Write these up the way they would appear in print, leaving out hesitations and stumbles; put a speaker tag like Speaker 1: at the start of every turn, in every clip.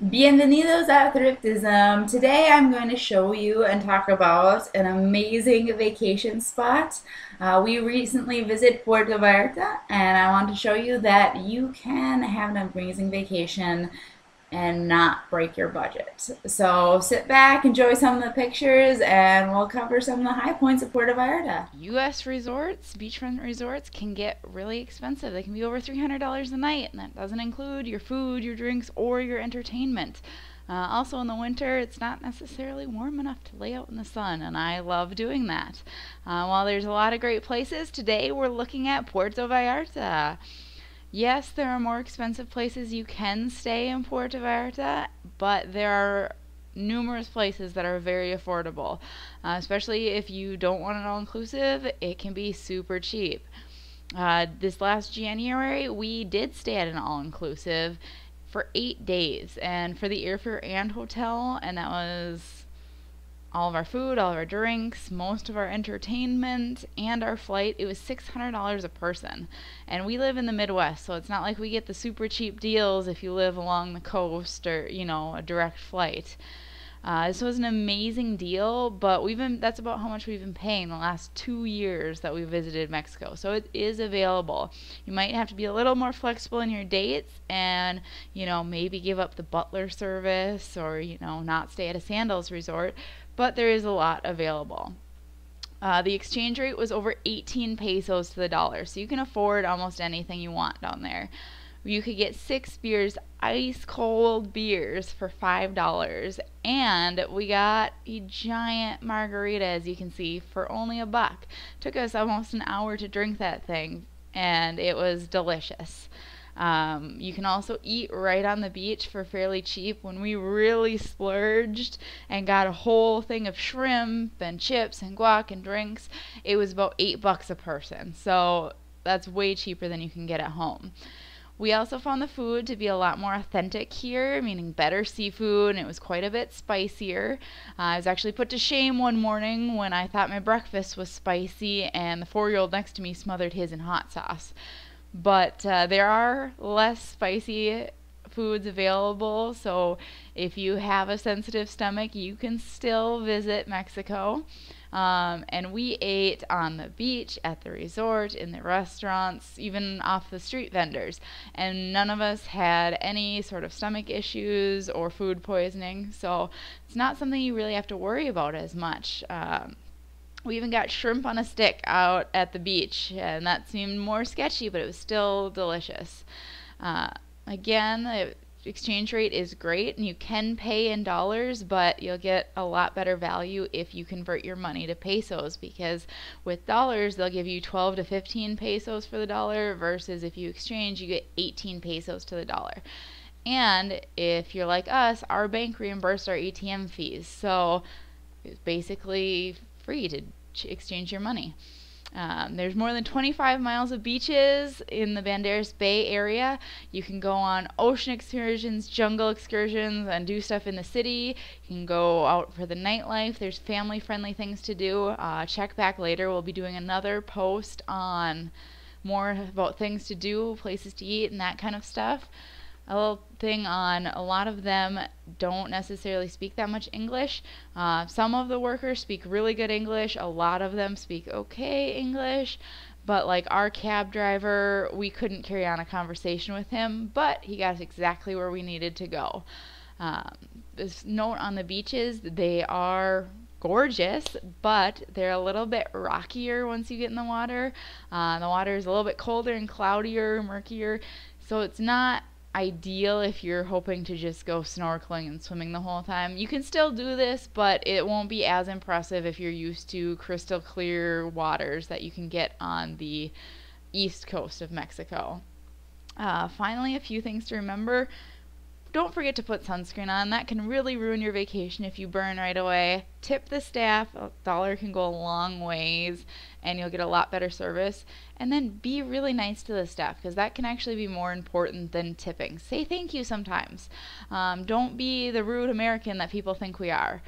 Speaker 1: Bienvenidos a Thriftism. Today I'm going to show you and talk about an amazing vacation spot. We recently visited Puerto Vallarta, and I want to show you that you can have an amazing vacation and not break your budget. So sit back, enjoy some of the pictures, and we'll cover some of the high points of Puerto Vallarta.
Speaker 2: U.S. resorts, beachfront resorts, can get really expensive. They can be over $300 a night, and that doesn't include your food, your drinks, or your entertainment. Also, in the winter, it's not necessarily warm enough to lay out in the sun, and I love doing that. While there's a lot of great places, today we're looking at Puerto Vallarta. Yes, there are more expensive places you can stay in Puerto Vallarta, but there are numerous places that are very affordable. Especially if you don't want an all inclusive, it can be super cheap. This last January, we did stay at an all inclusive for 8 days, and for the airfare and hotel, and that was all of our food, all of our drinks, most of our entertainment, and our flight. It was $600 a person. And we live in the Midwest, so it's not like we get the super cheap deals if you live along the coast or, a direct flight. This was an amazing deal, but that's about how much we've been paying the last 2 years that we visited Mexico. So it is available. You might have to be a little more flexible in your dates and, maybe give up the butler service or, not stay at a sandals resort, but there is a lot available. The exchange rate was over 18 pesos to the dollar, so you can afford almost anything you want down there. You could get 6 beers, ice cold beers, for $5. And we got a giant margarita, as you can see, for only $1. Took us almost an hour to drink that thing, and it was delicious. You can also eat right on the beach for fairly cheap. When we really splurged and got a whole thing of shrimp and chips and guac and drinks, it was about $8 a person. So that's way cheaper than you can get at home. We also found the food to be a lot more authentic here, meaning better seafood, and it was quite a bit spicier. I was actually put to shame one morning when I thought my breakfast was spicy, and the 4-year-old next to me smothered his in hot sauce. But there are less spicy foods available, so if you have a sensitive stomach, you can still visit Mexico. And we ate on the beach, at the resort, in the restaurants, even off the street vendors. And none of us had any sort of stomach issues or food poisoning, so it's not something you really have to worry about as much. We even got shrimp on a stick out at the beach, and that seemed more sketchy, but it was still delicious. Again, the exchange rate is great, and you can pay in dollars, but you'll get a lot better value if you convert your money to pesos, because with dollars, they'll give you 12 to 15 pesos for the dollar, versus if you exchange, you get 18 pesos to the dollar. And if you're like us, our bank reimbursed our ATM fees, so it's basically free to exchange your money. There's more than 25 miles of beaches in the Banderas Bay area. You can go on ocean excursions, jungle excursions, and do stuff in the city. You can go out for the nightlife. There's family-friendly things to do. Check back later. We'll be doing another post on more about things to do, places to eat, and that kind of stuff. A little thing on, a lot of them don't necessarily speak that much English. Some of the workers speak really good English. A lot of them speak okay English. But like our cab driver, we couldn't carry on a conversation with him, but he got us exactly where we needed to go. This note on the beaches, they are gorgeous, but they're a little bit rockier once you get in the water. The water is a little bit colder and cloudier, murkier, so it's not ideal if you're hoping to just go snorkeling and swimming the whole time. You can still do this, but it won't be as impressive if you're used to crystal clear waters that you can get on the east coast of Mexico. Finally, a few things to remember. Don't forget to put sunscreen on. That can really ruin your vacation if you burn right away. Tip the staff. $1 can go a long ways, and you'll get a lot better service. And then be really nice to the staff, because that can actually be more important than tipping. Say thank you sometimes. Don't be the rude American that people think we are.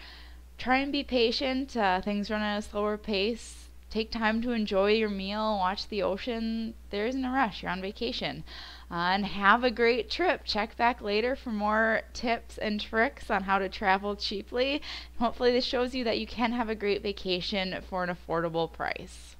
Speaker 2: Try and be patient. Things run at a slower pace. Take time to enjoy your meal, watch the ocean. There isn't a rush. You're on vacation. And have a great trip. Check back later for more tips and tricks on how to travel cheaply. Hopefully, this shows you that you can have a great vacation for an affordable price.